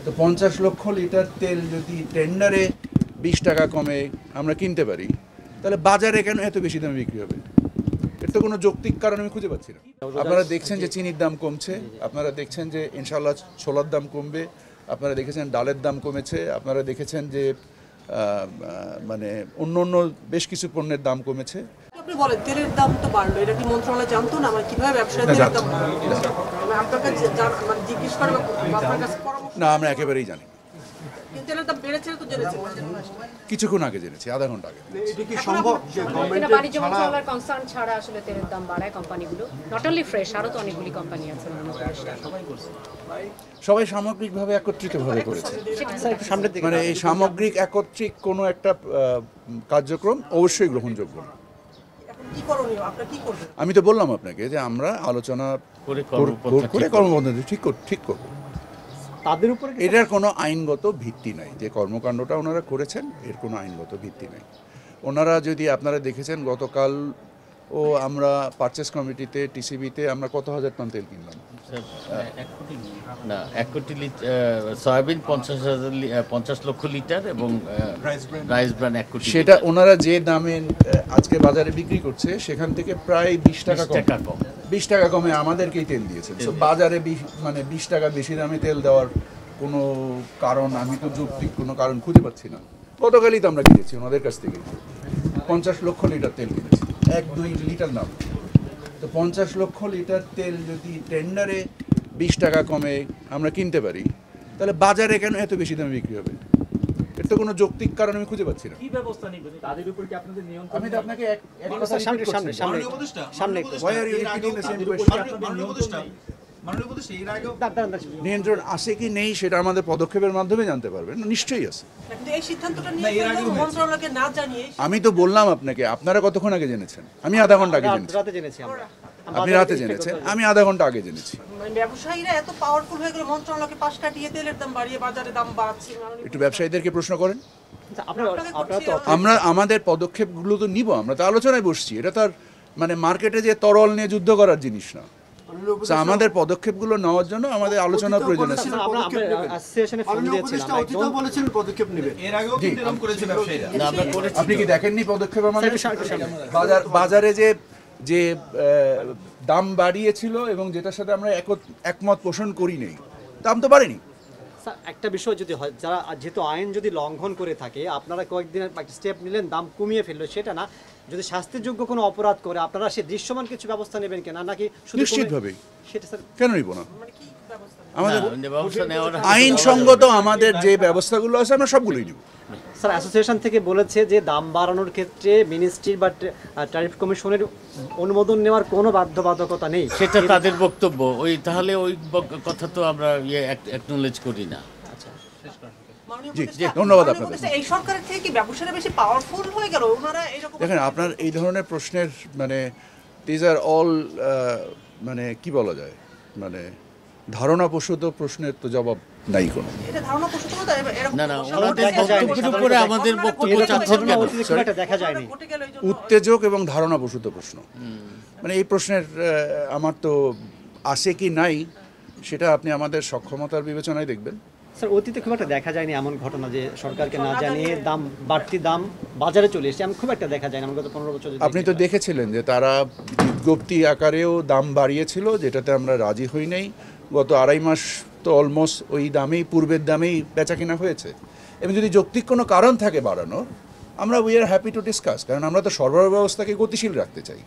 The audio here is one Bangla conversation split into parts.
তো 50 লক্ষ লিটার তেল যদি টেন্ডারে 20 টাকা কমে আমরা কিনতে পারি, তাহলে বাজারে কেন এত বেশি দামে বিক্রি হবে? এর তো কোনো যৌক্তিক কারণ আমি খুঁজে পাচ্ছি না। আপনারা দেখছেন যে চিনির দাম কমছে, আপনারা দেখছেন যে ইনশাল্লাহ ছোলার দাম কমবে, আপনারা দেখেছেন ডালের দাম কমেছে, আপনারা দেখেছেন যে মানে অন্য অন্য বেশ কিছু পণ্যের দাম কমেছে। আপনি বলেন তেলের দাম তো বাড়লো, এটা কি মন্ত্রণালয় জানতো না? মানে কিভাবে ব্যবসায়ী তেলের দাম আপনার কাছে জিজ্ঞেস করে আপনার কাছে পরামর্শ? না, আমরা একেবারেই জানি। তেলের দাম বেড়েছে তো জেনেছে কিছুক্ষণ আগে জেনেছি, আধা ঘন্টা আগে। এটা কি সম্ভব যে এটা বাণিজ্য মন্ত্রণালয়ের কনসার্ন ছাড়া আসলে তেলের দাম বাড়ায় কোম্পানিগুলো? নট অনলি ফ্রেশ, আরো তো অনেকগুলি কোম্পানি আছে। সবাই সামগ্রিকভাবে একত্রিতভাবে করেছে। মানে এই সামগ্রিক একত্রিক কোনো একটা কার্যক্রম অবশ্যই গ্রহণযোগ্য না। কি করণীয়, আপনারা কি করবেন? আমি তো বললাম আপনাকে যে আমরা আলোচনা করে কর্মপদ্ধতি ঠিক করব। তাদের উপরে এটার কোনো আইনগত ভিত্তি নাই, যে কর্মকাণ্ডটা ওনারা করেছেন এর কোনো আইনগত ভিত্তি নাই। ওনারা যদি আপনারা দেখেছেন গতকাল আমরা পারচেস কমিটিতে টিসিবিতে আমরা কত হাজার টন তেল কিনলাম? না, 1 কোটি সয়াবিন 50 লক্ষ লিটার এবং রাইস ব্রান 1 কোটি। সেটা ওনারা যে দামে আজকে বাজারে বিক্রি করছে সেখান থেকে প্রায় 20 টাকা কম 20 টাকা কমে আমাদেরকেই তেল দিয়েছেন। তো বাজারে মানে 20 টাকা বেশি দামে তেল দেওয়ার কোনো কারণ, আমি তো যৌক্তিক কোনো কারণ খুঁজে পাচ্ছি না। গতকালই তো আমরা কিনেছি ওনাদের কাছ থেকে 50 লক্ষ লিটার তেল কিনেছি, 1-2 লিটার দাম। তো 50 লক্ষ লিটার তেল যদি টেন্ডারে 20 টাকা কমে আমরা কিনতে পারি, তাহলে বাজারে কেন এত বেশি দামে বিক্রি হবে? এর তো কোনো যৌক্তিক কারণ আমি খুঁজে পাচ্ছি না। কি ব্যবস্থা নেবেন তাদের উপর? কি আপনাদের নিয়ন্ত্রণ? আমি তো আপনাকে এক কথা সামনে নিয়ন্ত্রণ আছে কি নেই সেটা আমাদের পদক্ষেপের মাধ্যমে জানতে পারবেন। নিশ্চয়ই আছে। কিন্তু এই সিদ্ধান্তটা নিয়ে মন্ত্রণালয়কে না জানিয়ে আমি তো বললাম আপনাকে, আপনারা কতক্ষণ আগে জেনেছেন? আমি আধা ঘন্টা আগে জেনেছি। রাতে জেনেছি আমরা। আপনি রাতে জেনেছেন, আমি আধা ঘন্টা আগে জেনেছি। ব্যবসায়ীরা এত পাওয়ারফুল হয়ে গেল, মন্ত্রণালয়কে পাশ কাটিয়ে তেলের দাম বাড়িয়ে বাজারে দাম বাড়াচ্ছে। একটু ব্যবসায়ীদেরকে প্রশ্ন করেন। আপনারা আমরা আমাদের পদক্ষেপগুলো তো নিব, আমরা তো আলোচনায় বসছি। এটা তো আর মানে মার্কেটে যে তরল নিয়ে যুদ্ধ করার জিনিস না। আমাদের পদক্ষেপগুলো নেওয়ার জন্য আমাদের আলোচনার প্রয়োজন আছে। আপনি কি দেখেননি পদক্ষেপ আমাদের? বাজারে যে দাম বাড়িয়েছিল এবং যেটার সাথে আমরা একমত পোষণ করি নেই, দাম তো বাড়েনি। একটা বিষয় যদি হয়, যারা যেহেতু আইন যদি লঙ্ঘন করে থাকে, আপনারা কয়েকদিনের একটা স্টেপ নিলেন, দাম কমিয়ে ফেললো, সেটা না, যদি শাস্তিযোগ্য কোনো অপরাধ করে আপনারা সে দৃশ্যমান কিছু ব্যবস্থা নেবেন কিনা, নাকি নিশ্চিতভাবেই সেটা স্যার কেন নিব না? আমাদের আইনসঙ্গত আমাদের যে ব্যবস্থাগুলো আছে আমরা সবগুলোই নিব। স্যার অ্যাসোসিয়েশন থেকে বলেছে যে দাম বাড়ানোর ক্ষেত্রে মিনিস্ট্রি বা ট্যারিফ কমিশনের অনুমোদন নেওয়ার কোনো বাধ্যবাধকতা নেই, সেটা তাদের বক্তব্য। তাহলে ওই কথা তো আমরা অ্যাকনোলেজ করি না। ধন্যবাদ আপনাদের। এই সরকারের থেকে কি ব্যবসায়ীরা বেশি পাওয়ারফুল হয়ে গেল? ওনারা এরকম দেখেন, আপনার এই ধরনের প্রশ্নের মানে দিজ আর অল মানে কি বলা যায়, মানে ধারণাপ্রসূত প্রশ্নের তো জবাব নাই কোনো। এটা ধারণাপ্রসূত না, এরকম না, ওনাদের বক্তব্যের উপরে আমাদের বক্তব্য চাচ্ছেন কেন? দেখা যায়নি। উত্তেজক এবং ধারণাপ্রসূত প্রশ্ন, মানে এই প্রশ্নের আমার তো আসে কি নাই সেটা আপনি আমাদের সক্ষমতার বিবেচনায় দেখবেন। স্যার অতীতে খুব একটা দেখা যায়নি এমন ঘটনা যে সরকারকে না জানিয়ে দাম বাড়তি দাম বাজারে চলে এসেছে, এমন খুব একটা দেখা যায় না। গত 15 বছর আপনি তো দেখেছিলেন যে তারা বিজ্ঞপ্তি আকারেও দাম বাড়িয়েছিল, যেটাতে আমরা রাজি হই নাই। গত 2.5 মাস তো অলমোস্ট ওই দামেই, পূর্বের দামেই বেচা কেনা হয়েছে। এবং যদি যৌক্তিক কোনো কারণ থাকে বাড়ানোর, আমরা we are happy to discuss. কারণ আমরা তো সরবরাহ ব্যবস্থাকে গতিশীল রাখতে চাই,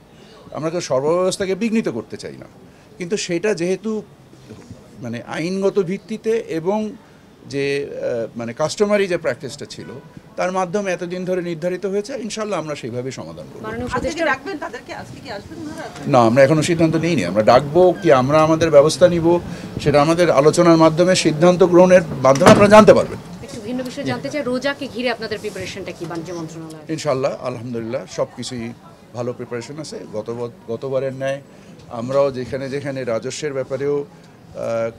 আমরা তো সরবরাহ ব্যবস্থাকে বিঘ্নিত করতে চাই না। কিন্তু সেটা যেহেতু মানে আইনগত ভিত্তিতে এবং যে মানে কাস্টমারি যে প্র্যাকটিসটা ছিল তার মাধ্যমে এতদিন ধরে নির্ধারিত হয়েছে, ইনশাল্লাহ আমরা সেইভাবে সমাধান করব। না, আমরা এখনো সিদ্ধান্ত নিইনি। আমরা ডাকবো কি আমরা আমাদের ব্যবস্থা নিব সেটা আমাদের আলোচনার মাধ্যমে, সিদ্ধান্ত গ্রহণের মাধ্যমে আপনারা জানতে পারবেন। একটু ভিন্ন বিষয় জানতে চাই, রোজাকে ঘিরে আপনাদের প্রিপারেশনটা কি বাণিজ্য মন্ত্রণালয়? ইনশাল্লাহ আলহামদুলিল্লাহ সব কিছুই ভালো প্রিপারেশন আছে। গতবারের ন্যায় আমরাও যেখানে যেখানে রাজস্বের ব্যাপারেও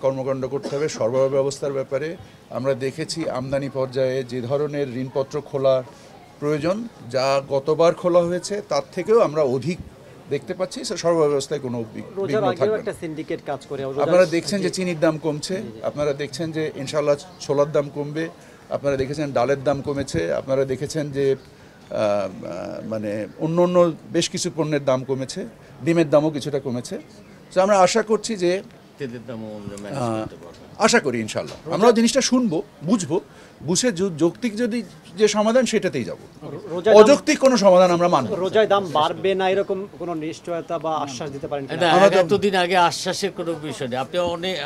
কর্মকাণ্ড করতে হবে, সরবরাহ ব্যবস্থার ব্যাপারে আমরা দেখেছি আমদানি পর্যায়ে যে ধরনের ঋণপত্র খোলা প্রয়োজন, যা গতবার খোলা হয়েছে তার থেকেও আমরা অধিক দেখতে পাচ্ছি সর্বাবস্থায় কোনো রোজার বিঘ্ন আগেও থাকবে না। একটা সিন্ডিকেট কাজ করে আপনারা দেখছেন যে চিনির দাম কমছে, আপনারা দেখছেন যে ইনশাল্লাহ ছোলার দাম কমবে, আপনারা দেখেছেন ডালের দাম কমেছে, আপনারা দেখেছেন যে মানে অন্য অন্য বেশ কিছু পণ্যের দাম কমেছে, ডিমের দামও কিছুটা কমেছে। তো আমরা আশা করছি যে তেলের দামও ম্যানেজ করতে পারবে। আশা করি ইনশাল্লাহ আমরা জিনিসটা শুনবো, বুঝবো, বুঝে যৌক্তিক যদি যে সমাধান সেটাতেই যাব, রোজায় অযৌক্তিক কোনো সমাধান আমরা মানব না। রোজায় দাম বাড়বে না এরকম কোনো নিশ্চয়তা বা আশ্বাস দিতে পারেন কিনা? না, এতদিন আগে আশ্বাসের কোনো বিষয় নেই।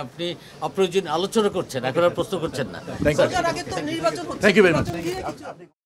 আপনি অপ্রয়োজন আলোচনা করছেন, এখন আর প্রশ্ন করছেন না। থ্যাংক ইউ, রোজার আগে তো নির্বাচন হচ্ছে, থ্যাংক ইউ ভেরি মাচ। নির্বাচন ঘিরে কিছু-